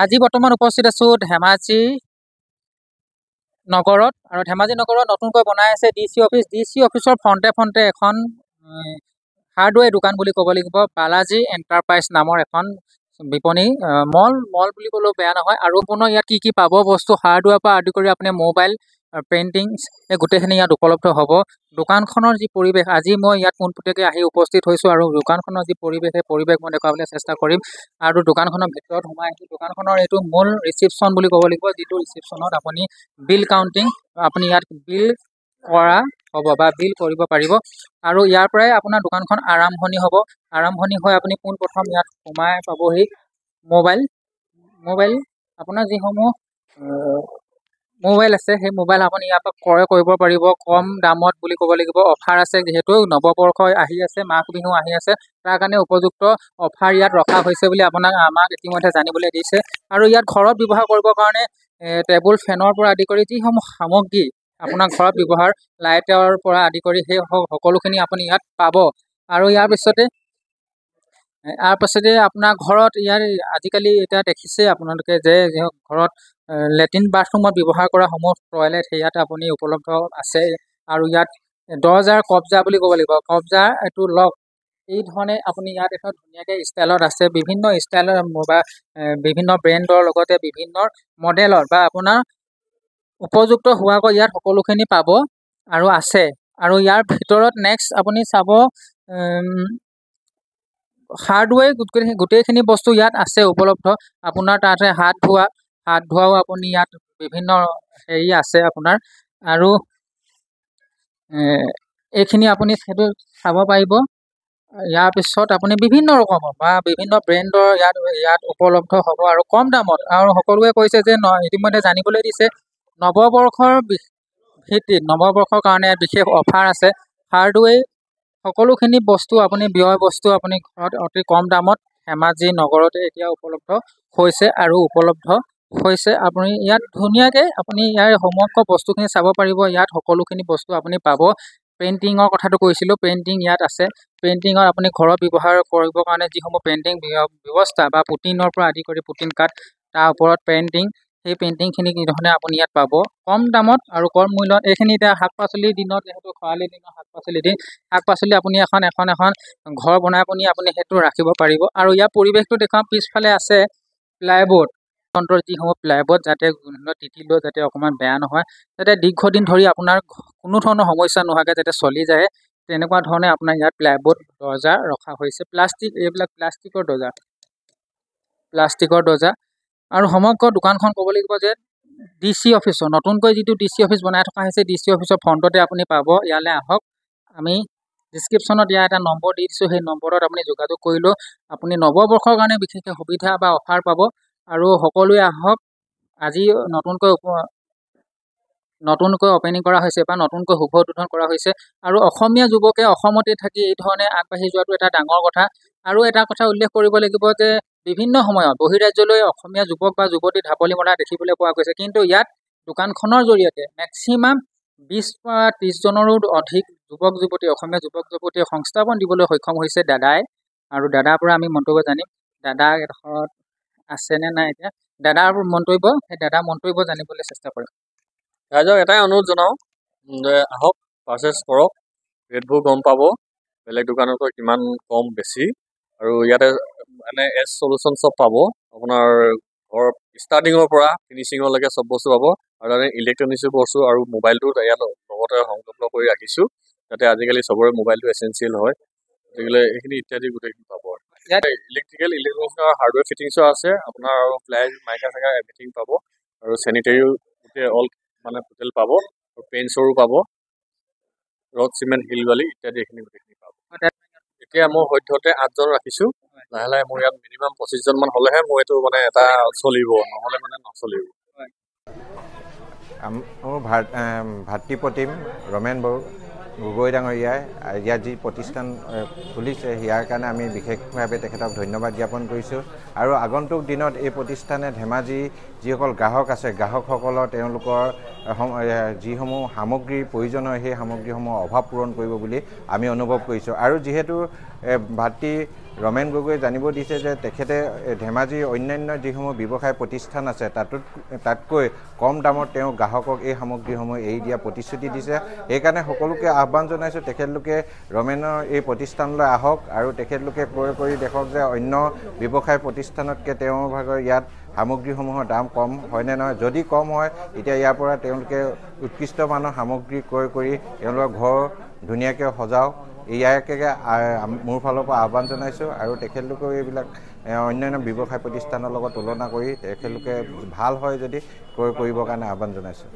আজি বৰ্তমান উপস্থিত আছোঁ ধেমাজি নগৰত আৰু ধেমাজি নগৰত নতুনকৈ বনাই আছে DC অফিচ। DC অফিচৰ ফ্ৰণ্টে এখন হাৰ্ডৱেৰ দোকান বুলি ক'ব লাগিব। বালাজী এণ্টাৰপ্ৰাইজ নামৰ এখন বিপণী মল বুলি ক'লেও বেয়া নহয়। আৰু পুনৰ ইয়াত কি পাব বস্তু হাৰ্ডৱেৰ পৰা আদি কৰি আপুনি মোবাইল পেইণ্টিং এই গোটেইখিনি ইয়াত উপলব্ধ হ'ব। দোকানখনৰ যি পৰিৱেশ, আজি মই ইয়াত পোনপটীয়াকৈ আহি উপস্থিত হৈছোঁ আৰু দোকানখনৰ যি পৰিৱেশ সেই পৰিৱেশ মই দেখুৱাবলৈ চেষ্টা কৰিম। আৰু দোকানখনৰ ভিতৰত সোমাই আহি দোকানখনৰ এইটো মূল ৰিচিপশ্যন বুলি ক'ব লাগিব, যিটো ৰিচিপশ্যনত আপুনি বিল কাউণ্টিং আপুনি ইয়াত বিল কৰা হ'ব বা বিল কৰিব পাৰিব। আৰু ইয়াৰ পৰাই আপোনাৰ দোকানখন আৰম্ভণি হ'ব। আৰম্ভণি হৈ আপুনি পোনপ্ৰথম ইয়াত সোমাই পাবহি মোবাইল আপোনাৰ যিসমূহ মোবাইল আছে সেই মোবাইল আপুনি ইয়াৰ পৰা ক্ৰয় কৰিব পাৰিব কম দামত বুলি ক'ব লাগিব। অফাৰ আছে, যিহেতু নৱবৰ্ষ আহি আছে, মাঘ বিহু আহি আছে, তাৰ কাৰণে উপযুক্ত অফাৰ ইয়াত ৰখা হৈছে বুলি আমাক ইতিমধ্যে জানিবলৈ দিছে। আৰু ইয়াত ঘৰত ব্যৱহাৰ কৰিবৰ কাৰণে টেবুল ফেনৰ পৰা আদি কৰি যিসমূহ সামগ্ৰী আপোনাৰ ঘৰত ব্যৱহাৰ লাইটৰ পৰা আদি কৰি সেই সকলোখিনি আপুনি ইয়াত পাব। আৰু ইয়াৰ পাছতে আপোনাৰ ঘৰত আজিকালি এতিয়া দেখিছে আপোনালোকে যে ঘৰত লেট্ৰিন বাথৰুমত ব্যৱহাৰ কৰা সমূহ টয়লেট সেয়াত আপুনি উপলব্ধ আছে। আৰু ইয়াত দৰ্জাৰ কব্জা বুলি ক'ব লাগিব, কব্জা এইটো লক এই ধৰণে আপুনি ইয়াত এখন ধুনীয়াকৈ ষ্টাইলত আছে। বিভিন্ন ষ্টাইলৰ বা বিভিন্ন ব্ৰেণ্ডৰ লগতে বিভিন্ন মডেলৰ বা আপোনাৰ উপযুক্ত হোৱাকৈ ইয়াত সকলোখিনি পাব আৰু আছে। আৰু ইয়াৰ ভিতৰত নেক্সট আপুনি চাব হাৰ্ডৱেৰ গোটেইখিনি বস্তু ইয়াত আছে উপলব্ধ। আপোনাৰ তাতে হাত ধোৱাও আপুনি ইয়াত বিভিন্ন হেৰি আছে আপোনাৰ। আৰু এইখিনি আপুনি সেইটো চাব পাৰিব। ইয়াৰ পিছত আপুনি বিভিন্ন ৰকমৰ বা বিভিন্ন ব্ৰেণ্ডৰ ইয়াত উপলব্ধ হ'ব আৰু কম দামত। আৰু সকলোৱে কৈছে যে ইতিমধ্যে জানিবলৈ দিছে নৱবৰ্ষৰ ভিত্তিত নৱবৰ্ষৰ কাৰণে বিশেষ অফাৰ আছে। হাৰ্ডৱেৰ সকলোখিনি বস্তু আপুনি ব্যয় বস্তু আপুনি ঘৰত অতি কম দামত ধেমাজি নগৰতে এতিয়া উপলব্ধ হৈছে। আপুনি ইয়াত ধুনীয়াকৈ আপুনি ইয়াৰ সমগ্ৰ বস্তুখিনি চাব পাৰিব। ইয়াত সকলোখিনি বস্তু আপুনি পাব। পেইণ্টিঙৰ কথাটো কৈছিলোঁ, পেইণ্টিং ইয়াত আছে। পেইণ্টিঙত আপুনি ঘৰত ব্যৱহাৰ কৰিবৰ কাৰণে যিসমূহ পেইণ্টিং ব্যৱস্থা বা পুটিনৰ পৰা আদি কৰি পুটিন কাঠ, তাৰ ওপৰত পেইণ্টিং, সেই পেইণ্টিংখিনি কি ধৰণে আপুনি ইয়াত পাব কম দামত আৰু কম মূল্যত। এইখিনি এতিয়া শাক পাচলিৰ দিনত, যিহেতু খৰালি দিনত শাক পাচলি আপুনি এখন ঘৰ বনাই আপুনি সেইটো ৰাখিব পাৰিব। আৰু ইয়াৰ পৰিৱেশটো দেখুৱাম। পিছফালে আছে প্লাইবোৰ্ড, যিসমূহ প্লাইবোৰ্ড যাতে তিতিলেও যাতে অকণমান বেয়া নহয়, যাতে দীৰ্ঘদিন ধৰি আপোনাৰ কোনো ধৰণৰ সমস্যা নোহোৱাকৈ যাতে চলি যায়, তেনেকুৱা ধৰণে আপোনাৰ ইয়াত প্লাইবোৰ্ড দৰ্জা ৰখা হৈছে। এইবিলাক প্লাষ্টিকৰ দৰ্জা। আৰু সমগ্ৰ দোকানখন ক'ব লাগিব যে DC অফিচৰ নতুনকৈ যিটো DC অফিচ বনাই থকা হৈছে, DC অফিচৰ ফ্ৰণ্টতে আপুনি পাব। ইয়ালৈ আহক, আমি ডিছক্ৰিপশ্যনত দিয়া এটা নম্বৰ দি দিছোঁ, সেই নম্বৰত আপুনি যোগাযোগ কৰিলেও আপুনি নৱবৰ্ষৰ কাৰণে বিশেষকৈ সুবিধা বা অফাৰ পাব। আৰু সকলোৱে আহক, আজি নতুনকৈ অপেনিং কৰা হৈছে বা নতুনকৈ শুভ উদ্বোধন কৰা হৈছে। আৰু অসমীয়া যুৱকে অসমতে থাকি এই ধৰণে আগবাঢ়ি যোৱাটো এটা ডাঙৰ কথা। আৰু এটা কথা উল্লেখ কৰিব লাগিব যে বিভিন্ন সময়ত বহিৰাজ্যলৈ অসমীয়া যুৱক বা যুৱতী ঢাপলি মৰা দেখিবলৈ পোৱা গৈছে, কিন্তু ইয়াত দোকানখনৰ জৰিয়তে মেক্সিমাম 20 পৰা 30 জনৰো অধিক অসমীয়া যুৱক যুৱতীয়ে সংস্থাপন দিবলৈ সক্ষম হৈছে দাদাই। আৰু দাদাৰ পৰা আমি মন্তব্য জানিম, দাদা এডোখৰত আছেনে নাই। এতিয়া সেই দাদাৰ মন্তব্য জানিবলৈ চেষ্টা কৰিম। ৰাইজক এটাই অনুৰোধ জনাওঁ যে আহক, পাৰ্চেছ কৰক, ৰেটবোৰ গম পাব বেলেগ দোকানতকৈ কিমান কম বেছি। আৰু ইয়াতে চলিউশ্যন চব পাব। আপোনাৰ ঘৰ ষ্টাৰ্টিঙৰ পৰা ফিনিচিঙলৈকে চব বস্তু পাব। আৰু তাতে ইলেক্ট্ৰনিক্স বস্তু আৰু মোবাইলটো ইয়াত লগতে সংলগ্ন কৰি ৰাখিছোঁ, যাতে আজিকালি চবৰে মোবাইলটো এচেঞ্চিয়েল হয়। গতিকে এইখিনি ইত্যাদি গোটেইখিনি পাব। ইয়াত ইলেক্ট্ৰনিক্সৰ হাৰ্ডৱেৰ ফিটিংছো আছে আপোনাৰ, আৰু ফ্লাইট মাইকা চাইকা এভৰিথিং পাব। আৰু চেনিটেৰিও গোটেই টোটেল পাব। আৰু পেইণ্টছৰো পাব, ৰড চিমেণ্ট শিল বালি ইত্যাদি এইখিনি গোটেইখিনি পাব। এতিয়া মই সদ্যহতে 8 জন ৰাখিছোঁ। লাহে লাহে মোৰ ইয়াত মিনিমাম 25 জন মান হ'লেহে মোৰ এইটো এটা চলিব, নহ'লে নচলিব। মোৰ ভাতৃপ্ৰতিম ৰমেন গগৈ ডাঙৰীয়াই ইয়াত যি প্ৰতিষ্ঠান খুলিছে, ইয়াৰ কাৰণে আমি বিশেষভাৱে তেখেতক ধন্যবাদ জ্ঞাপন কৰিছোঁ। আৰু আগন্তুক দিনত এই প্ৰতিষ্ঠানে ধেমাজি যিসকল গ্ৰাহক আছে, গ্ৰাহকসকলৰ তেওঁলোকৰ যিসমূহ সামগ্ৰীৰ প্ৰয়োজন হয়, সেই সামগ্ৰীসমূহৰ অভাৱ পূৰণ কৰিব বুলি আমি অনুভৱ কৰিছোঁ। আৰু যিহেতু ভাতৃ ৰমেন গগৈয়ে জানিব দিছে যে তেখেতে ধেমাজিৰ অন্যান্য যিসমূহ ব্যৱসায় প্ৰতিষ্ঠান আছে তাতকৈ কম দামত তেওঁ গ্ৰাহকক এই সামগ্ৰীসমূহ এৰি দিয়া প্ৰতিশ্ৰুতি দিছে। সেইকাৰণে সকলোকে আহ্বান জনাইছোঁ তেখেতলোকে ৰমেনৰ এই প্ৰতিষ্ঠানলৈ আহক আৰু তেখেতলোকে ক্ৰয় কৰি দেখক যে অন্য ব্যৱসায় প্ৰতিষ্ঠানতকৈ তেওঁৰ ভাগৰ ইয়াত সামগ্ৰীসমূহৰ দাম কম হয়নে নহয়। যদি কম হয় তেতিয়া ইয়াৰ পৰা তেওঁলোকে উৎকৃষ্ট মানৰ সামগ্ৰী ক্ৰয় কৰি তেওঁলোকৰ ঘৰ ধুনীয়াকৈ সজাওক। ইয়াকে মোৰ ফালৰ পৰা আহ্বান জনাইছোঁ আৰু তেখেতলোকেও এইবিলাক অন্যান্য ব্যৱসায় প্ৰতিষ্ঠানৰ লগত তুলনা কৰি তেখেতলোকে ভাল হয় যদি ক্ৰয় কৰিবৰ কাৰণে আহ্বান জনাইছোঁ।